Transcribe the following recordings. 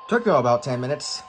Took you about 10 minutes.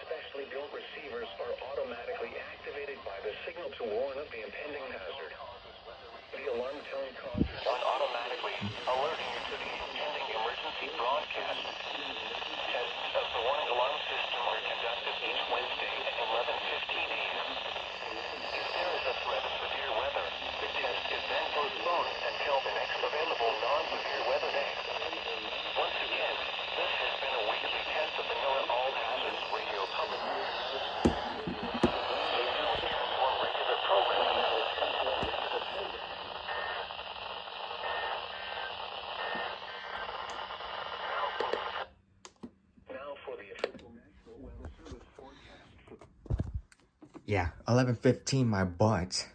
Specially built receivers are automatically activated by the signal to warn of the impending hazard. The alarm tone causes automatically alerting you to the impending emergency broadcast. Tests of the warning alarm system are conducted each Wednesday at 11:15 a.m. If there is a threat of severe weather, the test is then postponed until the next available non-severe weather day. Once again, this has been a weekly test of the NOAA All Hazards Radio Public for regular programming. Now for the official National Weather Service forecast. Yeah, 11:15, my butt.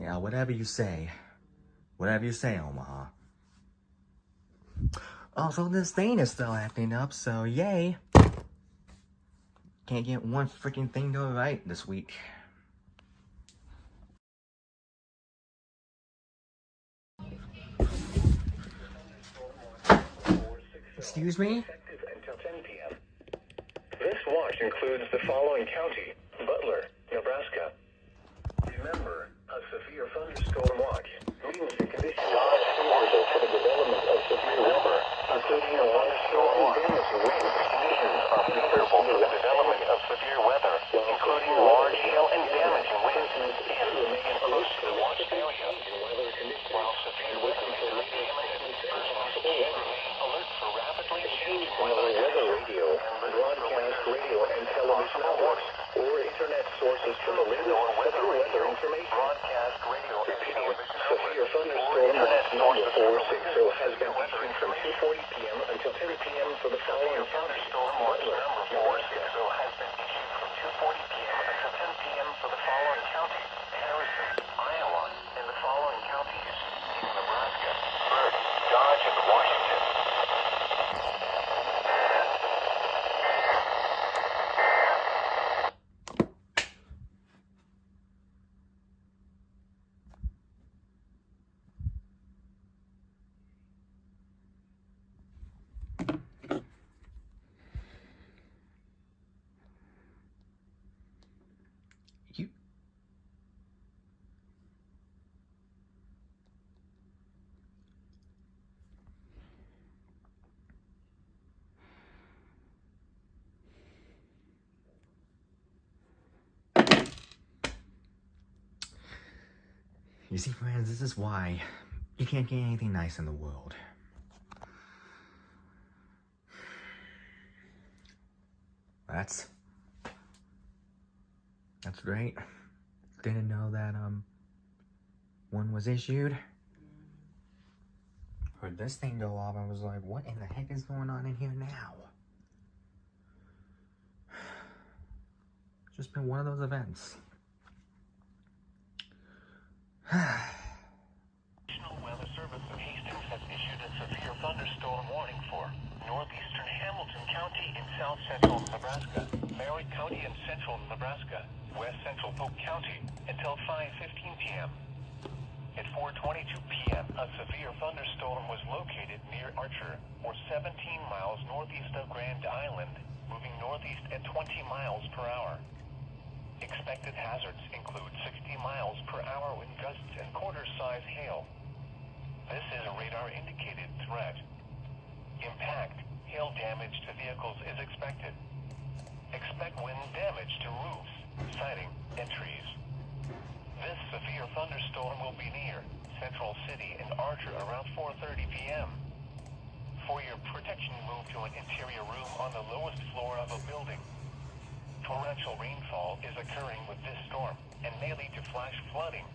Yeah, whatever you say. Whatever you say, Omaha. Also, this thing is still acting up, so yay. Can't get one freaking thing to right this week. Excuse me? Effective until 10 p.m. This watch includes the following county: Butler, Nebraska. Remember, a severe thunderstorm watch means the conditions are favorable for the development of severe weather, including a thunderstorm and damaging winds. Conditions are favorable for the development of severe weather, including large hail and damaging winds, and remain close to the watch area. While severe weather may not be imminent, persons should remain alert for rapidly changing weather radio, broadcast radio and television networks, or internet sources for the latest weather information. Broadcast radio and television severe thunderstorm internet number 460 has been issued from 2:40 p.m. until 10 p.m. for the following thunderstorm watch number 460 has been issued from 2:40 p.m. until 10 p.m. for the following counties: Harrison, Iowa, and the following counties in Nebraska: Burke, Dodge, and Washington. You... You see, friends, this is why you can't get anything nice in the world. That's great. Didn't know that one was issued. Heard this thing go off, I was like, what in the heck is going on in here now? Just been one of those events. National Weather Service of Hastings has issued a severe thunderstorm warning for northeastern Hamilton County in south central Nebraska, Merritt County in central Nebraska, west central Polk County until 5:15 p.m. At 4:22 p.m., a severe thunderstorm was located near Archer, or 17 miles northeast of Grand Island, moving northeast at 20 miles per hour. Expected hazards include 60 miles per hour wind gusts and quarter-size hail. This is a radar-indicated threat. Impact, hail damage to vehicles is expected. Expect wind damage to roofs, siding, and trees. This severe thunderstorm will be near Central City and Archer around 4:30 p.m. For your protection, move to an interior room on the lowest floor of a building. Torrential rainfall is occurring with this storm and may lead to flash flooding.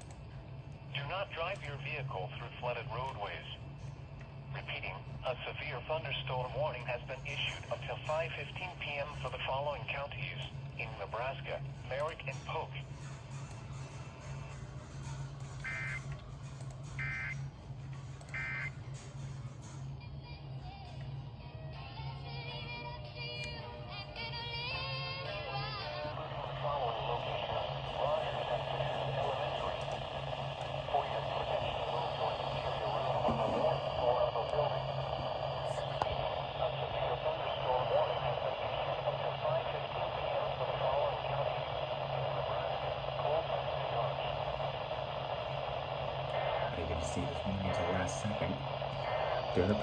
Do not drive your vehicle through flooded roadways. Repeating, a severe thunderstorm warning has been issued until 5:15 p.m. for the following counties in Nebraska, Merrick and Polk. I didn't see this one until last second. Derp.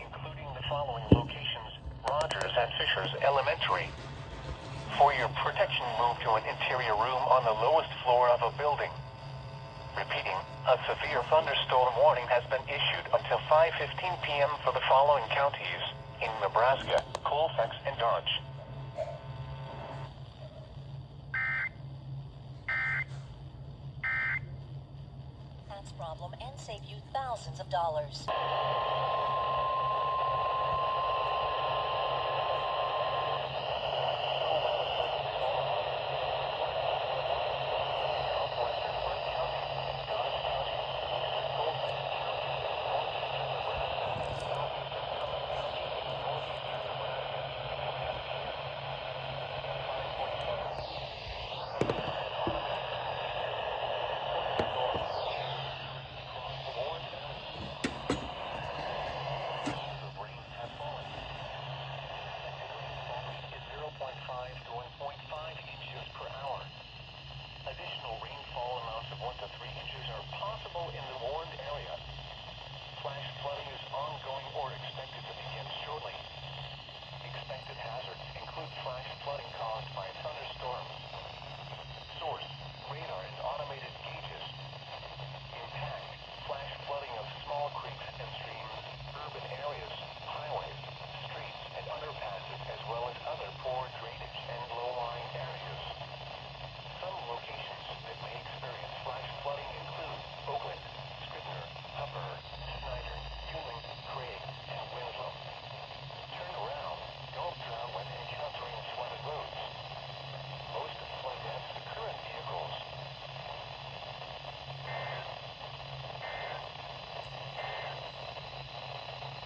Including the following locations: Rogers and Fishers Elementary. For your protection, move to an interior room on the lowest floor of a building. Repeating, a severe thunderstorm warning has been issued until 5:15 p.m. for the following counties in Nebraska, Colfax and Dodge. Tax problem and save you thousands of dollars. Additional rainfall amounts of 1 to 3 inches are possible in the warned area. Flash flooding is ongoing or expected to begin shortly. Expected hazards include flash flooding caused by thunderstorms. Source: radar and automated gauges. Impact: flash flooding of small creeks and streams, urban areas, highways, streets, and underpasses, as well as other poor drainage and low-lying areas. Some locations that may experience flash flooding include Oakland, Scribner, Upper, Snyder, Ewing, Craig, and Winslow. Turn around. Don't drown when encountering flooded roads. Most flood deaths occur in vehicles.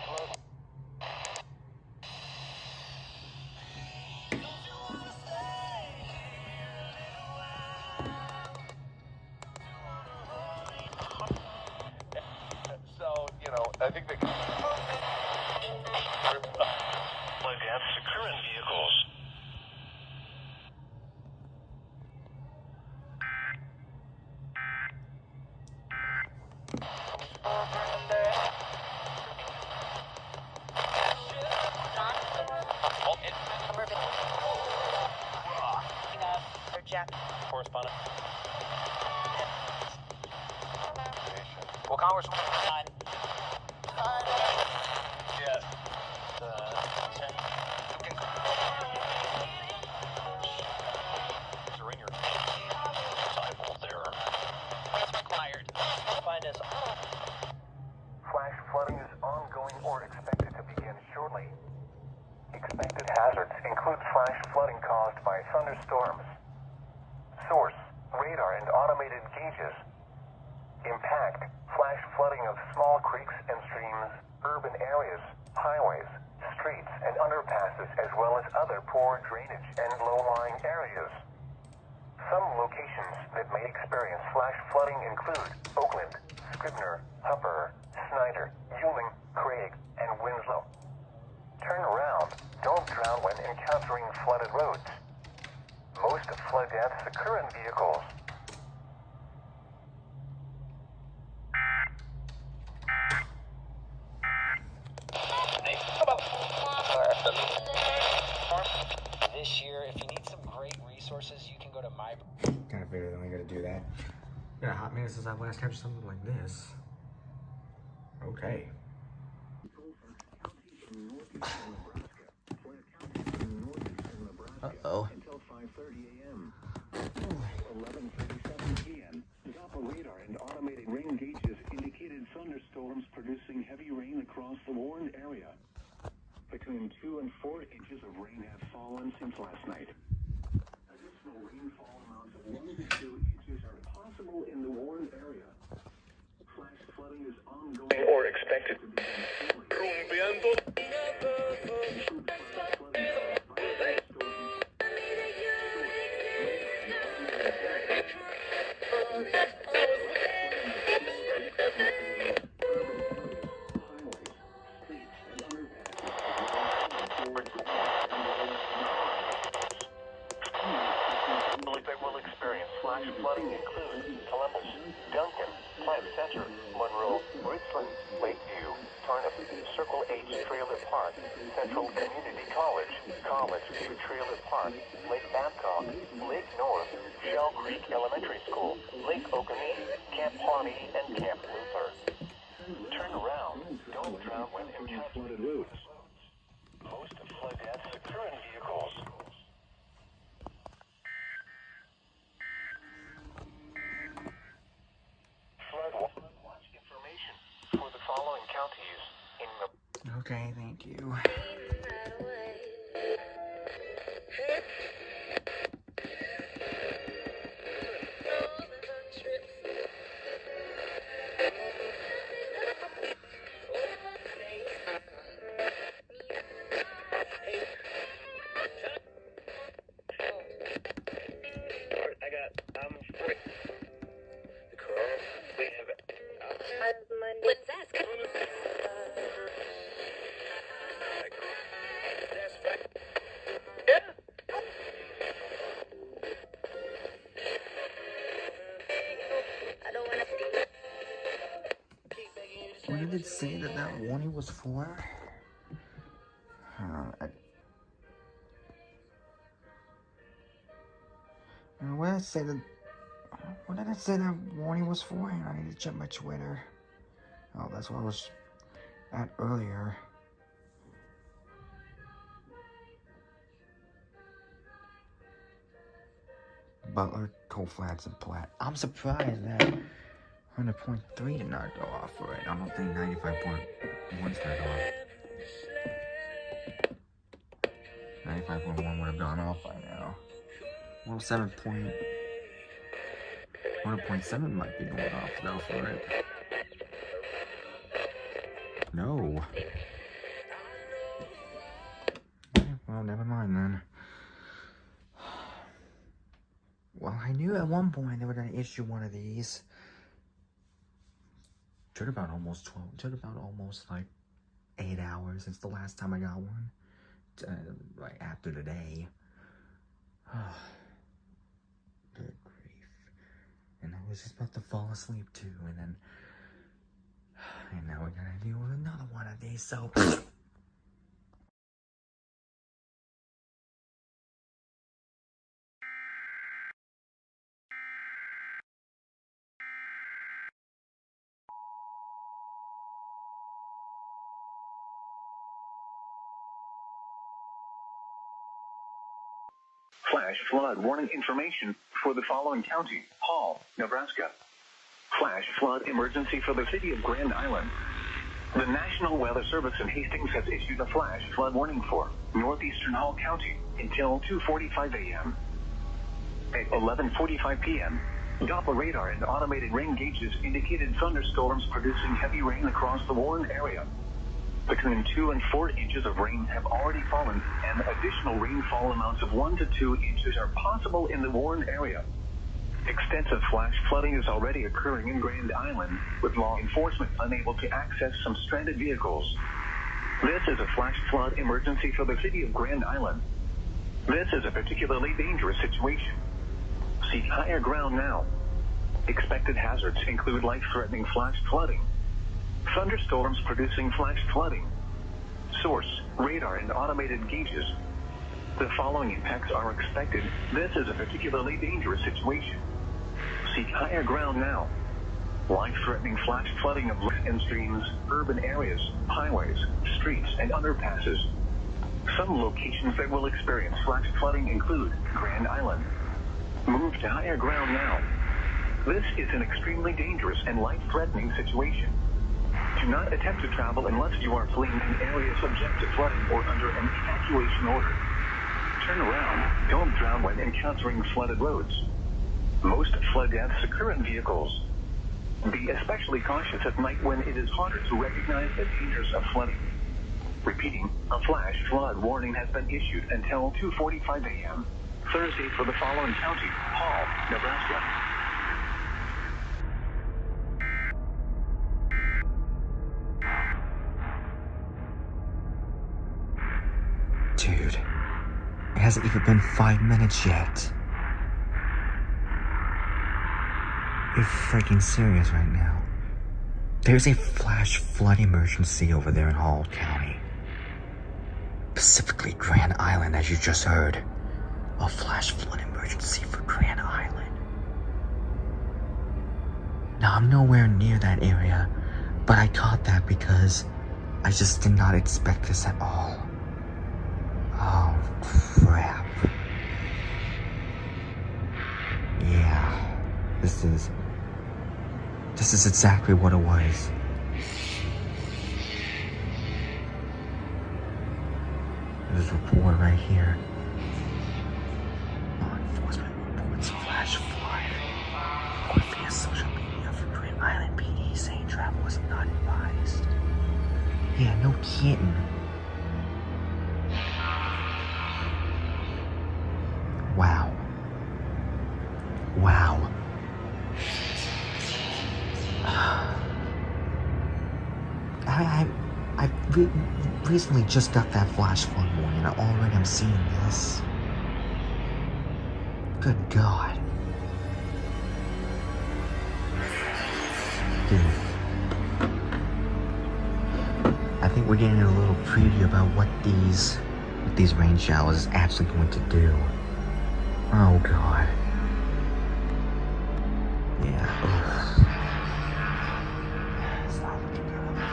Flood. So, I think flood deaths occur in vehicles. Correspondent. Well, Congressman. Yes. Are in your disciple there. What's required? Find us. Flash flooding is ongoing or expected to begin shortly. Expected hazards include flash flooding caused by thunderstorms. Source: radar and automated gauges. Impact: flash flooding of small creeks and streams, urban areas, highways, streets, and underpasses, as well as other poor drainage and low-lying areas. Some locations that may experience flash flooding include Oakland, Scribner, Upper, Snyder, Ewing, Craig, and Winslow. Turn around. Don't drown when encountering flooded roads. Most flood deaths occur in vehicles. This year, if you need some great resources, you can go to my. Kind of figured I only gotta do that. Been a hot minute since I last had something like this. Okay. Uh-oh. Until 5:30 a.m. 11:37 p.m. Doppler radar and automated rain gauges indicated thunderstorms. thunderstorms producing heavy rain across the warned area. Between 2 and 4 inches of rain have fallen since last night. Additional rainfall amounts of 1 to 2 inches are possible in the warned area. Flash flooding is ongoing or expected to begin flooding includes Columbus, Duncan, Plant Center, Monroe, Richland, Lakeview, Tarnap, Circle H Trailer Park, Central Community College, College View Trailer Park, Lake Babcock, Lake North, Shell Creek Elementary School, Lake Oconee, Camp Pawnee, and Camp Luther. Turn around. Don't drown when encountering flooded routes. Most flood deaths occur in vehicles. Watch information for the following counties in the... Okay, thank you. What did it say that warning was for? What did it say that? What did it say that warning was for? I need to check my Twitter. Oh, that's what I was at earlier. Butler, Cold Flats, and Platte. I'm surprised that 100.3 did not go off for it. I don't think 95.1 started off. 95.1 would have gone off by now. 107 might be going off though for it. No. Okay, well, never mind then. Well, I knew at one point they were going to issue one of these. Took about almost like 8 hours since the last time I got one. Right after today. Good grief. And I was just about to fall asleep too, and now we're gonna deal with another one of these, so... Flash flood warning information for the following county: Hall, Nebraska. Flash flood emergency for the city of Grand Island. The National Weather Service in Hastings has issued a flash flood warning for northeastern Hall County until 2:45 a.m. At 11:45 p.m., Doppler radar and automated rain gauges indicated thunderstorms producing heavy rain across the warned area. Between 2 and 4 inches of rain have already fallen, and additional rainfall amounts of 1 to 2 inches are possible in the warned area. Extensive flash flooding is already occurring in Grand Island, with law enforcement unable to access some stranded vehicles. This is a flash flood emergency for the city of Grand Island. This is a particularly dangerous situation. Seek higher ground now. Expected hazards include life-threatening flash flooding, thunderstorms producing flash flooding. Source: radar and automated gauges. The following impacts are expected. This is a particularly dangerous situation. Seek higher ground now. Life-threatening flash flooding of lakes and streams, urban areas, highways, streets, and underpasses. Some locations that will experience flash flooding include Grand Island. Move to higher ground now. This is an extremely dangerous and life-threatening situation. Do not attempt to travel unless you are fleeing an area subject to flooding or under an evacuation order. Turn around. Don't drown when encountering flooded roads. Most flood deaths occur in vehicles. Be especially cautious at night when it is harder to recognize the dangers of flooding. Repeating, a flash flood warning has been issued until 2:45 a.m. Thursday for the following county: Hall, Nebraska. Dude, it hasn't even been 5 minutes yet. You're freaking serious right now. There's a flash flood emergency over there in Hall County. Specifically Grand Island, as you just heard. A flash flood emergency for Grand Island. Now, I'm nowhere near that area, but I caught that because I just did not expect this at all. Oh, crap. Yeah, this is exactly what it was. This report right here. Law enforcement reports flash flood. Or via social media for Grand Island PD saying travel was not advised. Yeah, no kidding. Wow. Wow. I recently just got that flash flood warning, and I already am seeing this. Good God. Dude. I think we're getting a little preview about what these rain showers is actually going to do. Oh God. Yeah. Ugh. It's not looking good over there.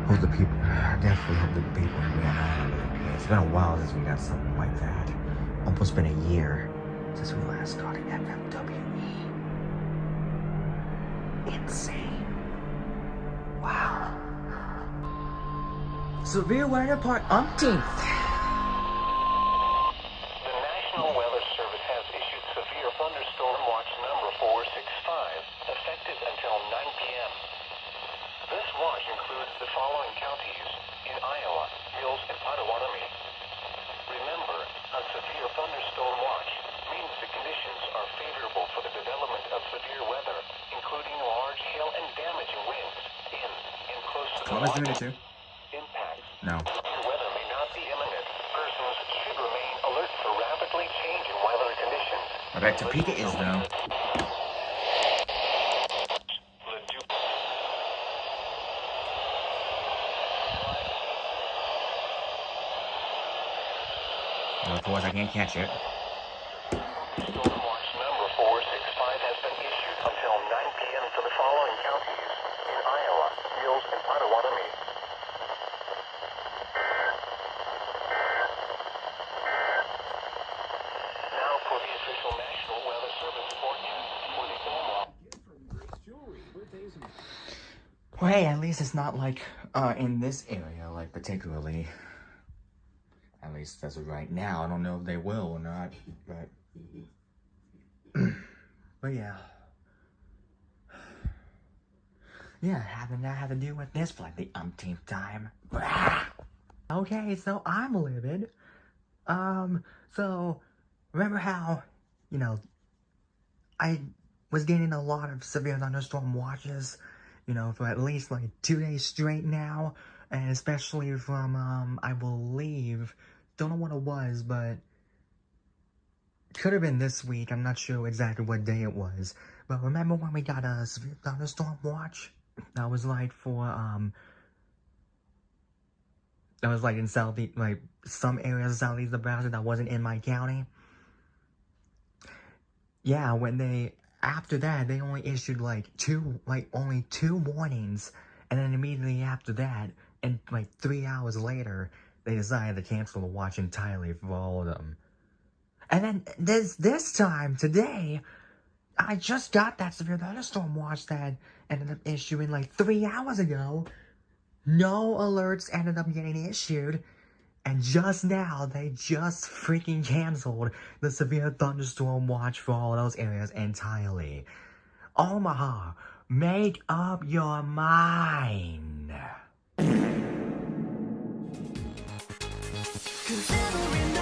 Hope the people, I definitely hope the people in Grand Island are okay. It's been a while since we got something like that. Almost been a year since we last got an FFWE. Insane. Wow. Severe weather part umpteenth. National Weather Service has issued severe thunderstorm watch number 465, effective until 9 p.m. This watch includes the following counties in Iowa, Mills, and Potawatomi. Remember, a severe thunderstorm watch means the conditions are favorable for the development of severe weather, including large hail and damaging winds in and close to the water. Impacts. No. Severe weather may not be imminent. Persons should remain alert for rapidly changing weather conditions. I bet Topeka is, though. Of course, I can't catch it. Storm watch number 465 has been issued until 9 p.m. for the following counties in Iowa, Mills, and Potawatomi. Now for the official National Weather Service forecast for the Omaha. Well, hey, at least it's not like, in this area, like, particularly. At least as of right now. I don't know if they will or not, but... but yeah. Yeah, having that have to do with this for like the umpteenth time. Okay, so I'm livid. So, remember how, you know, I was getting a lot of severe thunderstorm watches, you know, for at least like 2 days straight now, and especially from, I believe, don't know what it was, but could have been this week. I'm not sure exactly what day it was, but remember when we got a severe thunderstorm watch? That was like for, that was like in southeast, like some areas of southeast Nebraska that wasn't in my county. Yeah, when they, after that, they only issued like only two warnings, and then immediately after that, and like 3 hours later, they decided to cancel the watch entirely for all of them. And then this time, today, I just got that severe thunderstorm watch that ended up issuing like 3 hours ago. No alerts ended up getting issued. And just now, they just freaking canceled the severe thunderstorm watch for all those areas entirely. Omaha, make up your mind. Considering